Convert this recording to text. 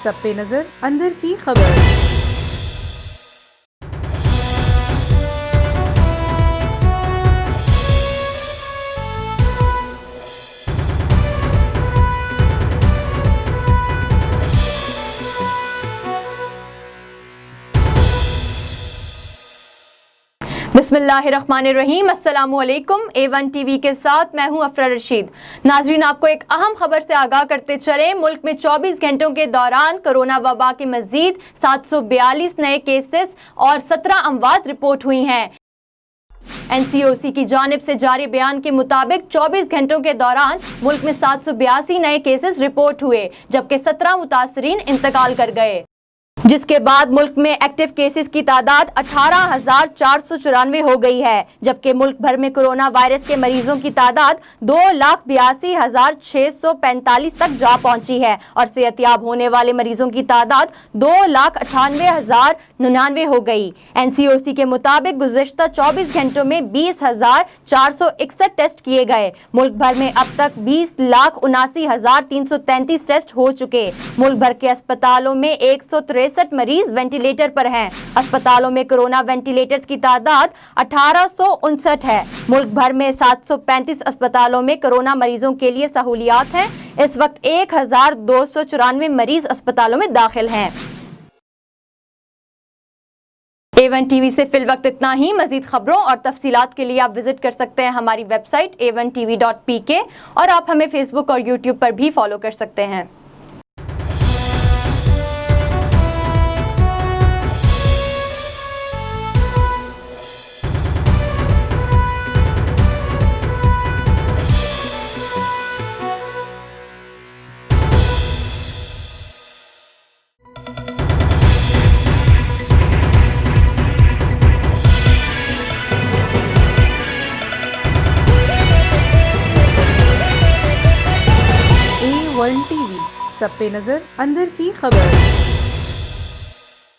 सब पे नजर अंदर की खबर। बिस्मिल्लाहिर्रहमानिर्रहीम, अस्सलामुअलैकुम। A1 टीवी के साथ मैं हूं अफरा रशीद। नाजरीन, आपको एक अहम खबर से आगाह करते चले। मुल्क में 24 घंटों के दौरान कोरोना वबा के मजीद 742 नए केसेस और 17 अमवात रिपोर्ट हुई हैं। NCOC की जानिब से जारी बयान के मुताबिक 24 घंटों के दौरान मुल्क में 782 नए केसेस रिपोर्ट हुए, जबकि 17 मुतासरीन इंतकाल कर गए, जिसके बाद मुल्क में एक्टिव केसेस की तादाद 18,494 हो गई है। जबकि मुल्क भर में कोरोना वायरस के मरीजों की तादाद 2,82,645 तक जा पहुंची है और सेहतयाब होने वाले मरीजों की तादाद 2,98,099 हो गई। NCOC के मुताबिक गुज़िश्ता 24 घंटों में 20,461 टेस्ट किए गए। मुल्क भर में अब तक 20,79,333 टेस्ट हो चुके। मुल्क भर के अस्पतालों में 163 मरीज वेंटिलेटर पर हैं। अस्पतालों में कोरोना वेंटिलेटर्स की तादाद 1859 है। मुल्क भर में 735 अस्पतालों में कोरोना मरीजों के लिए सहूलियात हैं। इस वक्त 1,294 मरीज अस्पतालों में दाखिल हैं। A1 टीवी से फिल वक्त इतना ही। मजीद खबरों और तफसीलात के लिए आप विजिट कर सकते हैं हमारी वेबसाइट a1tv.pk और आप हमें फेसबुक और यूट्यूब पर भी फॉलो कर सकते हैं। A1 टीवी सब पे नजर अंदर की खबर।